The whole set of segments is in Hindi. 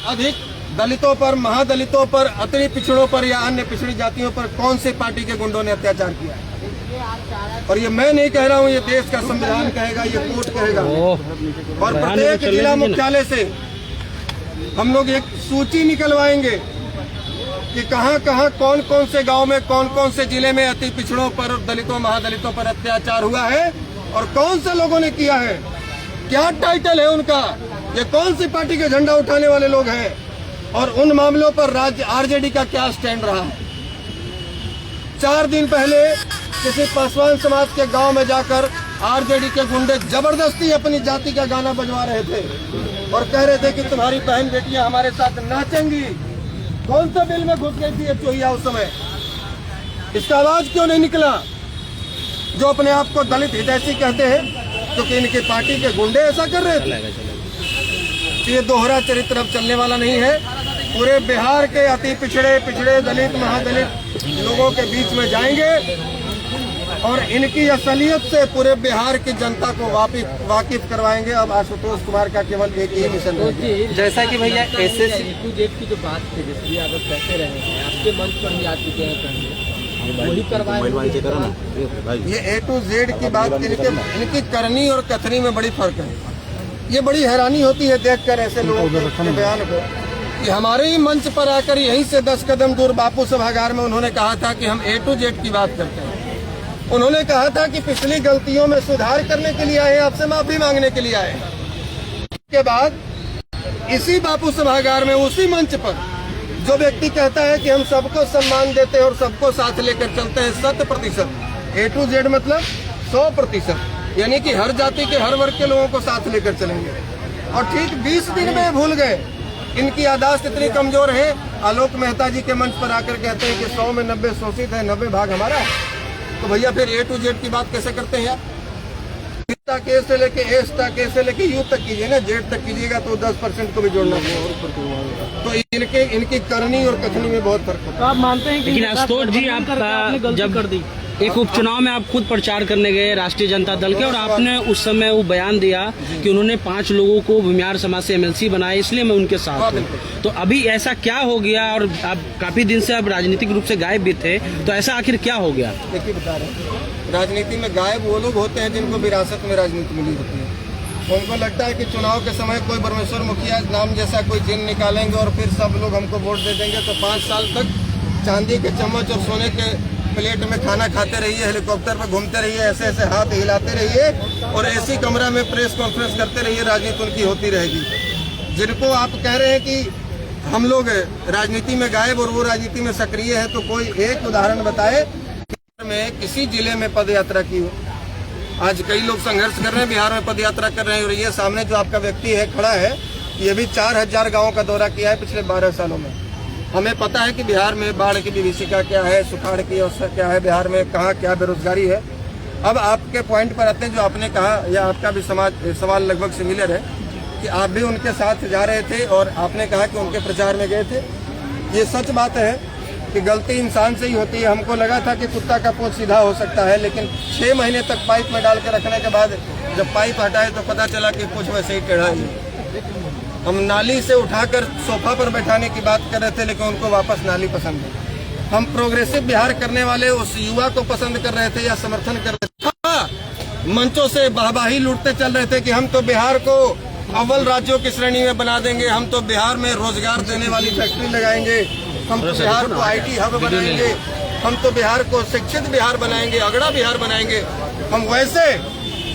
अधिक दलितों पर, महादलितों पर, अति पिछड़ों पर या अन्य पिछड़ी जातियों पर कौन से पार्टी के गुंडों ने अत्याचार किया है? और ये मैं नहीं कह रहा हूँ, ये देश का संविधान कहेगा, ये कोर्ट कहेगा। और प्रत्येक जिला मुख्यालय से हम लोग एक सूची निकलवाएंगे कि कहाँ कहाँ कौन कौन से गांव में, कौन कौन से जिले में अति पिछड़ों पर, दलितों, महादलितों पर अत्याचार हुआ है और कौन से लोगों ने किया है, क्या टाइटल है उनका, ये कौन सी पार्टी के झंडा उठाने वाले लोग हैं और उन मामलों पर राज्य आरजेडी का क्या स्टैंड रहा है। 4 दिन पहले किसी पासवान समाज के गांव में जाकर आरजेडी के गुंडे जबरदस्ती अपनी जाति का गाना बजवा रहे थे और कह रहे थे कि तुम्हारी बहन बेटियां हमारे साथ नाचेंगी। कौन सा बिल में घुस गई थी ये चोहिया उस समय? इसका आवाज क्यों नहीं निकला? जो अपने आप को दलित हितैषी कहते हैं, क्योंकि इनकी पार्टी के गुंडे ऐसा कर रहे थे। ये दोहरा चरित्र अब चलने वाला नहीं है। पूरे बिहार के अति पिछड़े दलित, महादलित लोगों के बीच में जाएंगे और इनकी असलियत से पूरे बिहार की जनता को वाकिफ करवाएंगे। अब आशुतोष कुमार का केवल एक ही मिशन है। जैसा कि भैया A2Z की जो बात थी, जैसे आप कहते रहे हैं, आपके मंच पर भी आ चुके हैं, वही करवाएं। ये A2Z की बात इनकी करनी और कथनी में बड़ी फर्क है। ये बड़ी हैरानी होती है देखकर ऐसे लोगों के बयान को कि हमारे ही मंच पर आकर यहीं से 10 कदम दूर बापू सभागार में उन्होंने कहा था कि हम A2Z की बात करते हैं। उन्होंने कहा था कि पिछली गलतियों में सुधार करने के लिए आए, आपसे माफी मांगने के लिए आए। के बाद इसी बापू सभागार में, उसी मंच पर जो व्यक्ति कहता है कि हम सबको सम्मान देते हैं और सबको साथ लेकर चलते हैं 100%, A2Z मतलब 100%, यानी कि हर जाति के, हर वर्ग के लोगों को साथ लेकर चलेंगे। और ठीक 20 दिन में भूल गए। इनकी याददाश्त इतनी कमजोर है, आलोक मेहता जी के मंच पर आकर कहते हैं कि 100 में 90 शोषित है, 90 भाग हमारा है। तो भैया फिर A2Z की बात कैसे करते हैं आप? के से लेके एस तक, से लेके यू तक कीजिए ना, जेड तक कीजिएगा तो 10% को भी जोड़ना चाहिए। तो इनकी करनी और कथनी में बहुत फर्क है। तो आप मानते हैं कि लेकिन आशुतोष जी, आप जब कर दी एक उपचुनाव में आप खुद प्रचार करने गए राष्ट्रीय जनता दल के, और आपने उस समय वो बयान दिया कि उन्होंने 5 लोगों को भूमिहार समाज से MLC बनाया, इसलिए मैं उनके साथ हूँ। तो अभी ऐसा क्या हो गया? और आप काफी दिन से आप राजनीतिक रूप से गायब भी थे, तो ऐसा आखिर क्या हो गया? देखिए बता रहे हैं, राजनीति में गायब वो लोग होते हैं जिनको विरासत में राजनीति मिली होती है। उनको लगता है कि चुनाव के समय कोई परमेश्वर मुखिया नाम जैसा कोई चिन्ह निकालेंगे और फिर सब लोग हमको वोट दे देंगे, तो 5 साल तक चांदी के चम्मच और सोने के प्लेट में खाना खाते रहिए, हेलीकॉप्टर पर घूमते रहिए, ऐसे ऐसे हाथ हिलाते रहिए और ऐसी कमरा में प्रेस कॉन्फ्रेंस करते रहिए, राजनीति उनकी होती रहेगी। जिनको आप कह रहे हैं कि हम लोग राजनीति में गायब और वो राजनीति में सक्रिय है, तो कोई एक उदाहरण बताए में किसी जिले में पद यात्रा की हो। आज कई लोग संघर्ष कर रहे हैं, बिहार में पद यात्रा कर रहे हैं, और ये सामने जो आपका व्यक्ति है खड़ा है, ये भी 4000 गाँव का दौरा किया है पिछले 12 सालों में। हमें पता है कि बिहार में बाढ़ की विभीषिका क्या है, सुखाड़ की अवस्था क्या है, बिहार में कहाँ क्या बेरोजगारी है। अब आपके पॉइंट पर आते हैं, जो आपने कहा, या आपका भी सवाल लगभग सिमिलर है कि आप भी उनके साथ जा रहे थे और आपने कहा कि उनके प्रचार में गए थे। ये सच बात है कि गलती इंसान से ही होती है। हमको लगा था कि कुत्ता का पोंछ सीधा हो सकता है, लेकिन 6 महीने तक पाइप में डाल के रखने के बाद जब पाइप हटाए तो पता चला कि पोंछ वैसे ही टेढ़ा है। हम नाली से उठाकर सोफा पर बैठाने की बात कर रहे थे, लेकिन उनको वापस नाली पसंद है। हम प्रोग्रेसिव बिहार करने वाले उस युवा को पसंद कर रहे थे या समर्थन कर रहे थे। मंचों से वाहवाही लूटते चल रहे थे कि हम तो बिहार को अव्वल राज्यों की श्रेणी में बना देंगे, हम तो बिहार में रोजगार देने वाली फैक्ट्री लगाएंगे, हम तो बिहार को IT हब बनाएंगे, हम तो बिहार को शिक्षित बिहार बनाएंगे, अगड़ा बिहार बनाएंगे। हम वैसे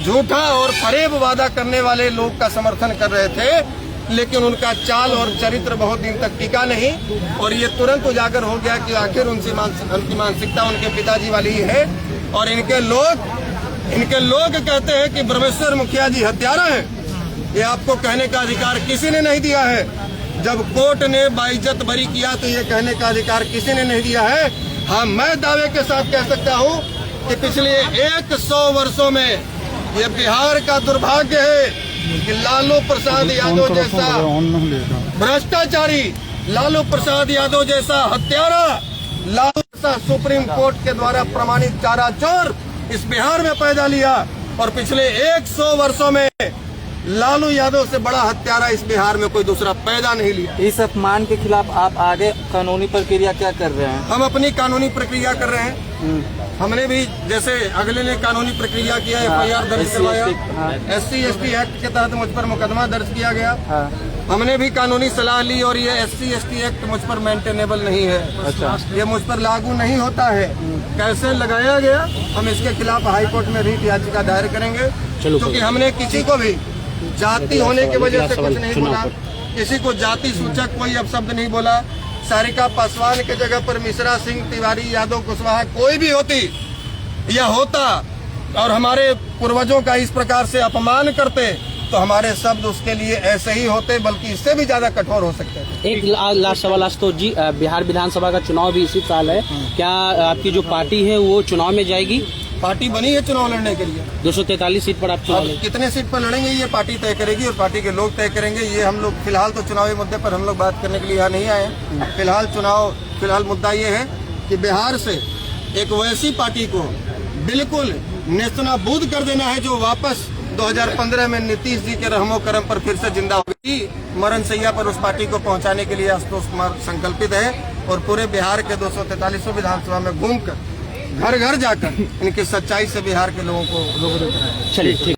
झूठा और फरेब वादा करने वाले लोग का समर्थन कर रहे थे, लेकिन उनका चाल और चरित्र बहुत दिन तक टिका नहीं और ये तुरंत उजागर हो गया कि आखिर उनकी मानसिकता उनके पिताजी वाली ही है। और इनके लोग कहते हैं कि ब्रह्मेश्वर मुखिया जी हत्यारा हैं। ये आपको कहने का अधिकार किसी ने नहीं दिया है। जब कोर्ट ने बाइज्जत बरी किया तो ये कहने का अधिकार किसी ने नहीं दिया है। हाँ, मैं दावे के साथ कह सकता हूँ कि पिछले 100 वर्षों में ये बिहार का दुर्भाग्य है कि लालू प्रसाद यादव जैसा भ्रष्टाचारी, लालू प्रसाद यादव जैसा हत्यारा, लालू प्रसाद सुप्रीम कोर्ट के द्वारा प्रमाणित चारा चोर इस बिहार में पैदा लिया। और पिछले 100 वर्षों में लालू यादव से बड़ा हत्यारा इस बिहार में कोई दूसरा पैदा नहीं लिया। इस अपमान के खिलाफ आप आगे कानूनी प्रक्रिया क्या कर रहे हैं? हम अपनी कानूनी प्रक्रिया कर रहे हैं। हमने भी जैसे अगले ने कानूनी प्रक्रिया किया, FIR दर्ज करवाया, SC/ST एक्ट के तहत मुझ पर मुकदमा दर्ज किया गया। हमने भी कानूनी सलाह ली और ये SC/ST एक्ट मुझ पर मेंटेनेबल नहीं है। अच्छा। ये मुझ पर लागू नहीं होता है। कैसे लगाया गया, हम इसके खिलाफ हाईकोर्ट में रीट याचिका दायर करेंगे, क्योंकि हमने किसी को भी जाति होने की वजह से कुछ नहीं बोला, किसी को जाति सूचक कोई अपशब्द नहीं बोला। सारिका पासवान के जगह पर मिश्रा सिंह, तिवारी, यादव, कुशवाहा कोई भी होती या होता और हमारे पूर्वजों का इस प्रकार से अपमान करते तो हमारे शब्द उसके लिए ऐसे ही होते, बल्कि इससे भी ज्यादा कठोर हो सकते थे। एक लास्ट सवाल तो जी, बिहार विधानसभा का चुनाव भी इसी साल है, क्या आपकी जो पार्टी है वो चुनाव में जाएगी? पार्टी बनी है चुनाव लड़ने के लिए। 243 सीट पर आप चुनाव अब कितने सीट पर लड़ेंगे ये पार्टी तय करेगी और पार्टी के लोग तय करेंगे। ये हम लोग फिलहाल तो चुनावी मुद्दे पर हम लोग बात करने के लिए यहाँ नहीं आए हैं। फिलहाल मुद्दा ये है कि बिहार से एक वैसी पार्टी को बिल्कुल नेस्तनाबूद कर देना है जो वापस 2015 में नीतीश जी के रहमो करम पर फिर से जिंदा होगी। मरण सैया पर उस पार्टी को पहुंचाने के लिए आशुतोष कुमार संकल्पित है और पूरे बिहार के 243 विधानसभा में घूमकर घर घर जाकर इनकी सच्चाई से बिहार के लोगों को रूबरू कराएंगे। चलिए ठीक।